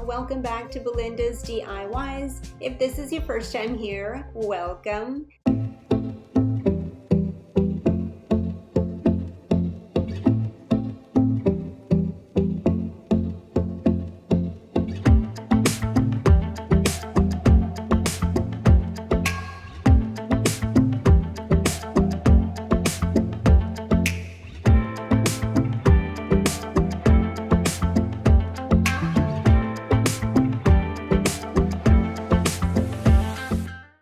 welcome back to Belinda's DIYs. If this is your first time here, welcome.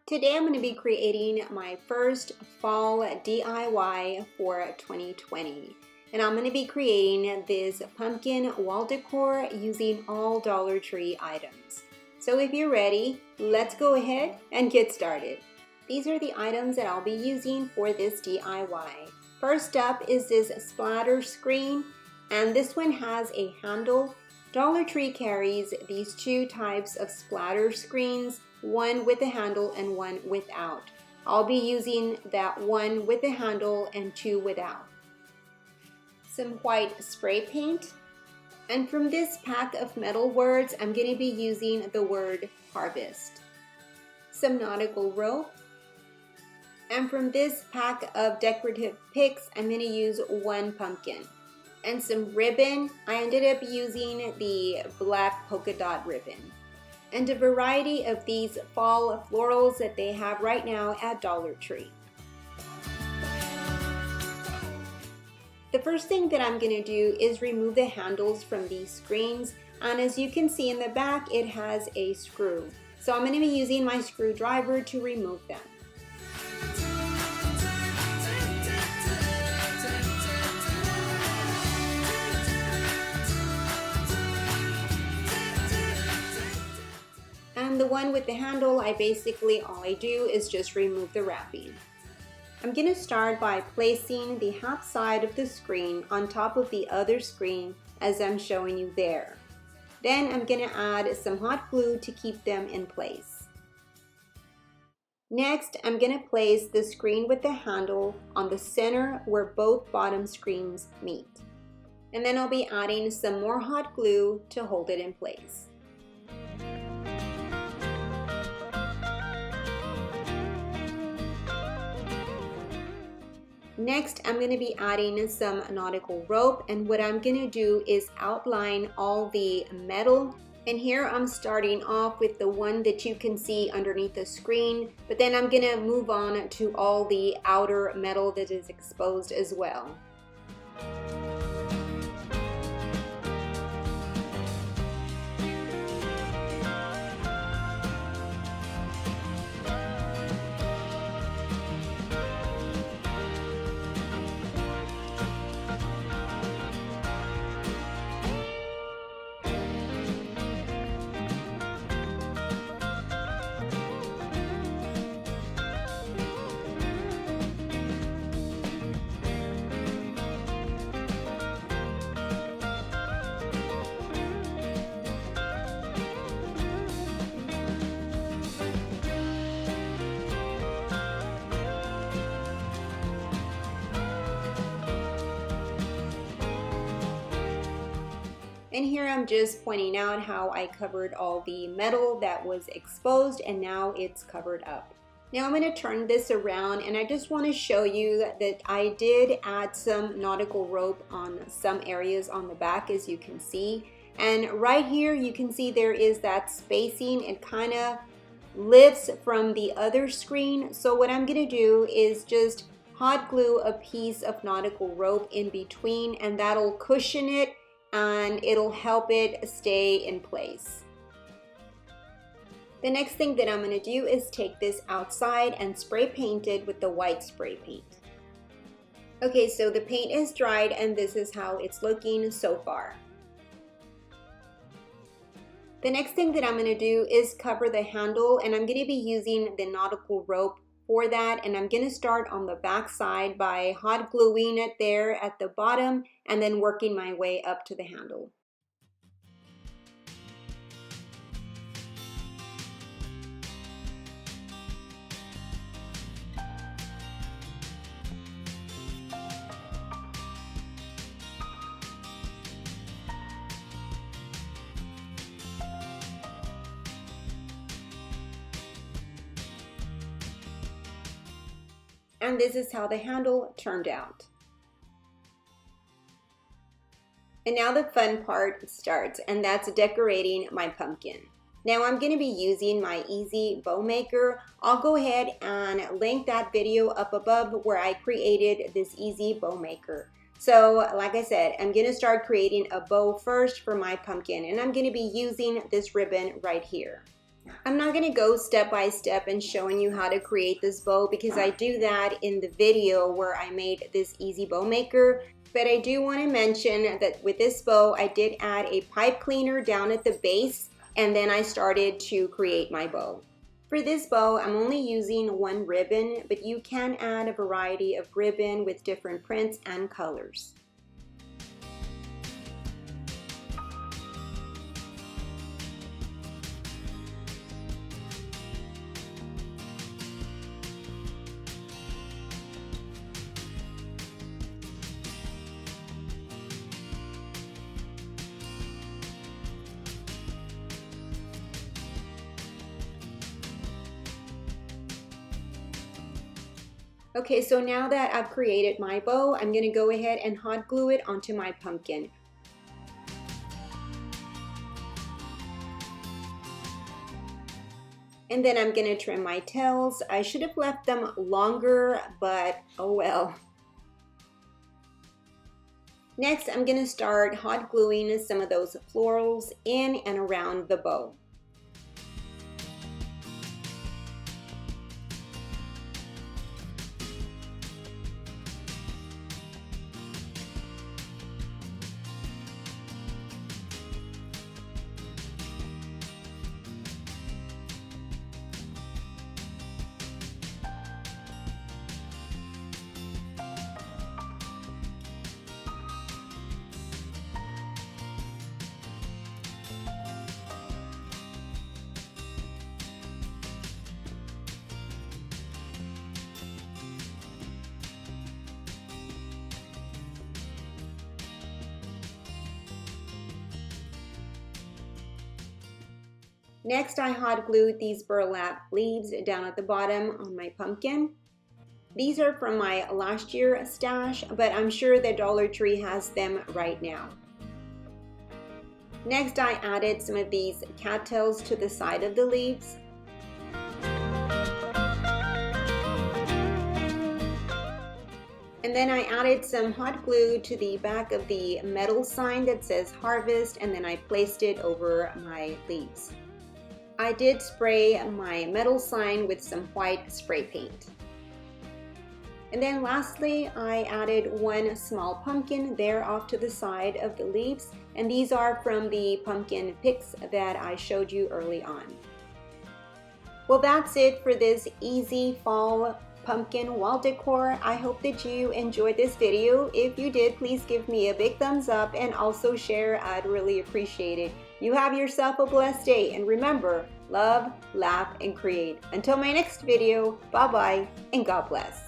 Today I'm going to be creating my first fall DIY for 2020. And I'm going to be creating this pumpkin wall decor using all Dollar Tree items. So if you're ready, let's go ahead and get started. These are the items that I'll be using for this DIY. First up is this splatter screen, and this one has a handle. Dollar Tree carries these two types of splatter screens, one with a handle and one without. I'll be using that one with the handle and two without. Some white spray paint, and from this pack of metal words I'm going to be using the word harvest. Some nautical rope, and from this pack of decorative picks I'm going to use one pumpkin. And some ribbon. I ended up using the black polka dot ribbon. And a variety of these fall florals that they have right now at Dollar Tree. The first thing that I'm going to do is remove the handles from these screens, and as you can see in the back it has a screw. So I'm going to be using my screwdriver to remove them. And the one with the handle, all I do is just remove the wrapping. I'm going to start by placing the half side of the screen on top of the other screen as I'm showing you there. Then I'm going to add some hot glue to keep them in place. Next, I'm going to place the screen with the handle on the center where both bottom screens meet. And then I'll be adding some more hot glue to hold it in place. Next, I'm going to be adding some nautical rope, and what I'm going to do is outline all the metal. And here I'm starting off with the one that you can see underneath the screen, but then I'm going to move on to all the outer metal that is exposed as well. And here I'm just pointing out how I covered all the metal that was exposed, and now it's covered up. Now I'm going to turn this around, and I just want to show you that I did add some nautical rope on some areas on the back, as you can see. And right here you can see there is that spacing. It kind of lifts from the other screen. So what I'm going to do is just hot glue a piece of nautical rope in between, and that'll cushion it and it'll help it stay in place. The next thing that I'm going to do is take this outside and spray paint it with the white spray paint. Okay, so the paint is dried and this is how it's looking so far. The next thing that I'm going to do is cover the handle, and I'm going to be using the nautical rope for that, and I'm going to start on the back side by hot gluing it there at the bottom and then working my way up to the handle. And this is how the handle turned out. And now the fun part starts, and that's decorating my pumpkin. Now I'm going to be using my easy bow maker. I'll go ahead and link that video up above where I created this easy bow maker. So like I said, I'm going to start creating a bow first for my pumpkin, and I'm going to be using this ribbon right here. I'm not going to go step by step and showing you how to create this bow because I do that in the video where I made this easy bow maker. But I do want to mention that with this bow, I did add a pipe cleaner down at the base, and then I started to create my bow. For this bow, I'm only using one ribbon, but you can add a variety of ribbon with different prints and colors. Okay, so now that I've created my bow, I'm going to go ahead and hot glue it onto my pumpkin. And then I'm going to trim my tails. I should have left them longer, but oh well. Next, I'm going to start hot gluing some of those florals in and around the bow. Next, I hot glued these burlap leaves down at the bottom on my pumpkin. These are from my last year stash, but I'm sure the Dollar Tree has them right now. Next, I added some of these cattails to the side of the leaves. And then I added some hot glue to the back of the metal sign that says Harvest, and then I placed it over my leaves. I did spray my metal sign with some white spray paint. And then lastly, I added one small pumpkin there off to the side of the leaves, and these are from the pumpkin picks that I showed you early on. Well, that's it for this easy fall pumpkin wall decor. I hope that you enjoyed this video. If you did, please give me a big thumbs up and also share. I'd really appreciate it. You have yourself a blessed day, and remember, love, laugh, and create. Until my next video, bye-bye, and God bless.